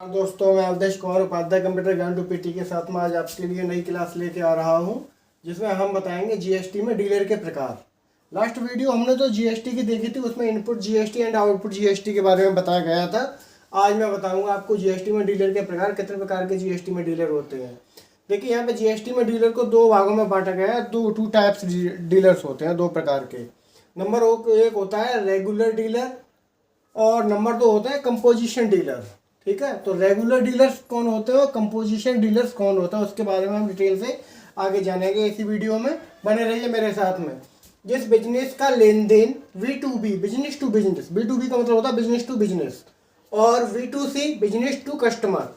हाँ दोस्तों, मैं अवधेश कुमार उपाध्याय कंप्यूटर ज्ञान टू पीटी के साथ में आज आपके लिए नई क्लास लेके आ रहा हूँ, जिसमें हम बताएंगे जीएसटी में डीलर के प्रकार। लास्ट वीडियो हमने तो जीएसटी की देखी थी, उसमें input GST and output GST के बारे में बताया गया था। आज मैं बताऊंगा आपको जीएसटी में डीलर के प्रकार, कितने प्रकार के जीएसटी में डीलर होते हैं। देखिए, यहाँ पे जीएसटी में डीलर को दो भागों में बांटा गया है। टू टाइप्स डीलर्स होते हैं, दो प्रकार के। नंबर एक होता है रेगुलर डीलर और नंबर दो होता है कंपोजिशन डीलर। ठीक है, तो रेगुलर डीलर्स कौन होते हैं और कंपोजिशन डीलर्स कौन होता है, उसके बारे में हम डिटेल से आगे जानेंगे इसी वीडियो में। बने रहिए मेरे साथ में। जिस बिजनेस का लेन देन B2B, business to business, B2B का मतलब होता है बिजनेस टू बिजनेस, और B2C, बिजनेस टू कस्टमर,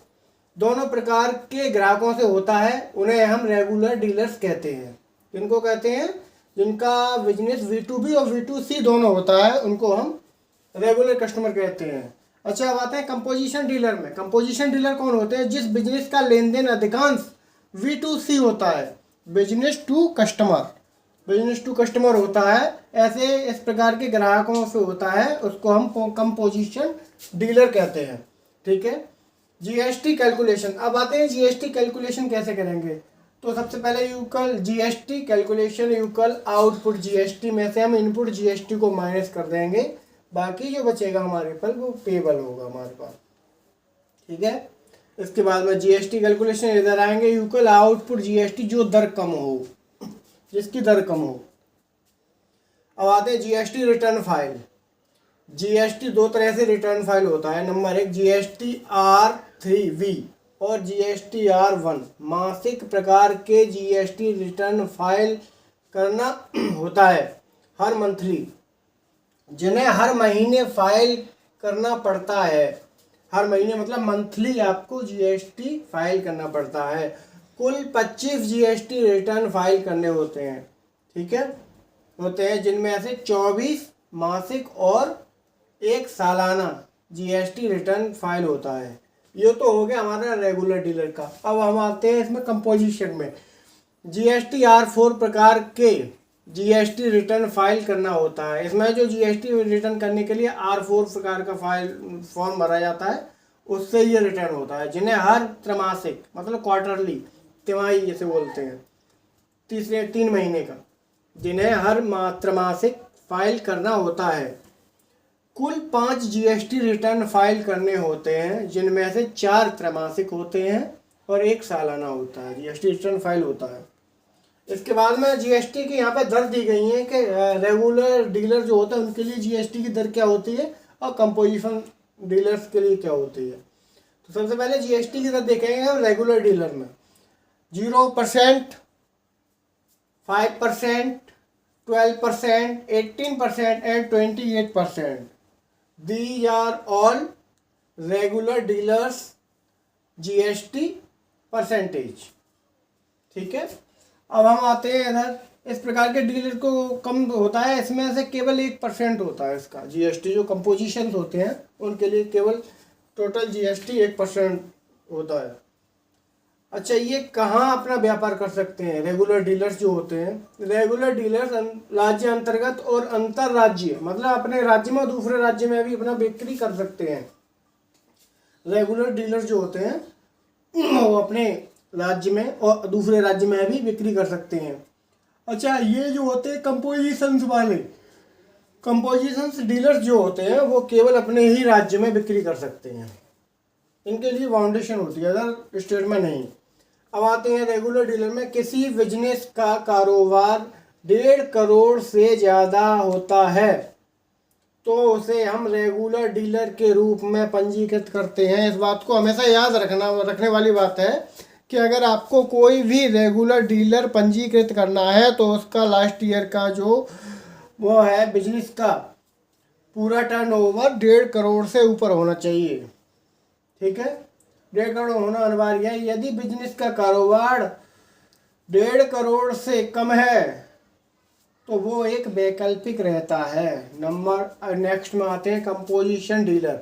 दोनों प्रकार के ग्राहकों से होता है, उन्हें हम रेगुलर डीलर्स कहते हैं। जिनको कहते हैं, जिनका बिजनेस B2B और B2C दोनों होता है, उनको हम रेगुलर कस्टमर कहते हैं। अच्छा, अब आते हैं कंपोजिशन डीलर में। कंपोजिशन डीलर कौन होते हैं? जिस बिजनेस का लेन देन अधिकांश V2C होता है, business to customer, business to customer होता है, ऐसे इस प्रकार के ग्राहकों से होता है, उसको हम कंपोजिशन डीलर कहते हैं। ठीक है, जीएसटी कैलकुलेशन। अब आते हैं जीएसटी कैलकुलेशन कैसे करेंगे। तो सबसे पहले equal GST calculation equal output GST में से हम इनपुट जीएसटी को माइनस कर देंगे, बाकी जो बचेगा हमारे पास वो पेबल होगा हमारे पास। ठीक है, इसके बाद में जीएसटी कैलकुलेशन इधर आएंगे, यूकल आउटपुट जीएसटी जो दर कम हो, जिसकी दर कम हो। अब आते हैं जीएसटी रिटर्न फाइल। जीएसटी दो तरह से रिटर्न फाइल होता है। नंबर एक जीएसटी R3V और जीएसटी R1। मासिक प्रकार के जीएसटी रिटर्न फाइल करना होता है, हर मंथली, जिन्हें हर महीने फाइल करना पड़ता है। हर महीने मतलब मंथली आपको जीएसटी फाइल करना पड़ता है। कुल 25 जीएसटी रिटर्न फाइल करने होते हैं। ठीक है, होते हैं, जिनमें से 24 मासिक और एक सालाना जीएसटी रिटर्न फाइल होता है। ये तो हो गया हमारा रेगुलर डीलर का। अब हम आते हैं इसमें कंपोजिशन में। जीएसटी R4 प्रकार के जीएसटी रिटर्न फाइल करना होता है। इसमें जो जीएसटी रिटर्न करने के लिए R4 प्रकार का फॉर्म भरा जाता है, उससे ये रिटर्न होता है, जिन्हें हर त्रैमासिक मतलब क्वार्टरली, तिमाही जैसे बोलते हैं, तीसरे 3 महीने का, जिन्हें हर त्रैमासिक फाइल करना होता है। कुल 5 जीएसटी रिटर्न फाइल करने होते हैं, जिनमें से 4 त्रैमासिक होते हैं और एक सालाना होता है जीएसटी रिटर्न फाइल होता है। इसके बाद में जीएसटी की यहाँ पे दर दी गई है कि रेगुलर डीलर जो होता है उनके लिए जीएसटी की दर क्या होती है और कंपोजिशन डीलर्स के लिए क्या होती है। तो सबसे पहले जीएसटी की दर देखेंगे हम रेगुलर डीलर में। 0%, 5%, 12%, 18% and 28%। These are all regular dealers GST percentage. ठीक है, अब हम आते हैं इधर। इस प्रकार के डीलर को कम होता है, इसमें से केवल 1% होता है इसका जीएसटी। जो कंपोजिशन होते हैं उनके लिए केवल टोटल जीएसटी 1% होता है। अच्छा, ये कहाँ अपना व्यापार कर सकते हैं रेगुलर डीलर्स जो होते हैं? रेगुलर डीलर्स राज्य अंतर्गत और अंतर राज्य, मतलब अपने राज्य में और दूसरे राज्य में भी अपना बिक्री कर सकते हैं। रेगुलर डीलर जो होते हैं वो अपने राज्य में और दूसरे राज्य में भी बिक्री कर सकते हैं। अच्छा, ये जो होते हैं कंपोजिशंस वाले, कंपोजिशंस डीलर्स जो होते हैं वो केवल अपने ही राज्य में बिक्री कर सकते हैं। इनके लिए फाउंडेशन होती है, अदर स्टेट में नहीं। अब आते हैं रेगुलर डीलर में। किसी बिजनेस का कारोबार 1.5 करोड़ से ज़्यादा होता है तो उसे हम रेगुलर डीलर के रूप में पंजीकृत करते हैं। इस बात को हमेशा याद रखने वाली बात है कि अगर आपको कोई भी रेगुलर डीलर पंजीकृत करना है तो उसका लास्ट ईयर का जो वो है बिजनेस का पूरा टर्नओवर 1.5 करोड़ से ऊपर होना चाहिए। ठीक है, 1.5 करोड़ होना अनिवार्य है। यदि बिजनेस का कारोबार 1.5 करोड़ से कम है तो वो एक वैकल्पिक रहता है। नेक्स्ट में आते हैं कंपोजिशन डीलर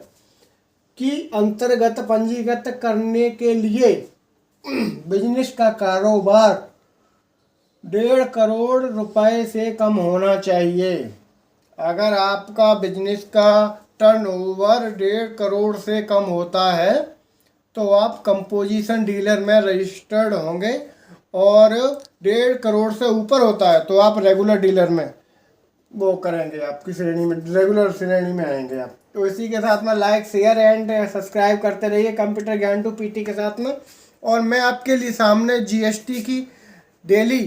की अंतर्गत पंजीकृत करने के लिए बिजनेस का कारोबार 1.5 करोड़ रुपए से कम होना चाहिए। अगर आपका बिजनेस का टर्नओवर 1.5 करोड़ से कम होता है तो आप कंपोजिशन डीलर में रजिस्टर्ड होंगे, और 1.5 करोड़ से ऊपर होता है तो आप रेगुलर डीलर में वो करेंगे, आपकी श्रेणी में, रेगुलर श्रेणी में आएंगे आप। तो इसी के साथ में लाइक शेयर एंड सब्सक्राइब करते रहिए कंप्यूटर ज्ञान टू पीटी के साथ में। और मैं आपके लिए सामने जीएसटी की डेली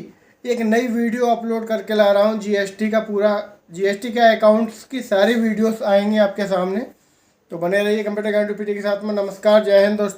एक नई वीडियो अपलोड करके ला रहा हूँ। जीएसटी का पूरा, जीएसटी के अकाउंट्स की सारी वीडियोस आएंगी आपके सामने। तो बने रहिए कंप्यूटर ज्ञान टू पीटी के साथ में। नमस्कार, जय हिंद दोस्तों।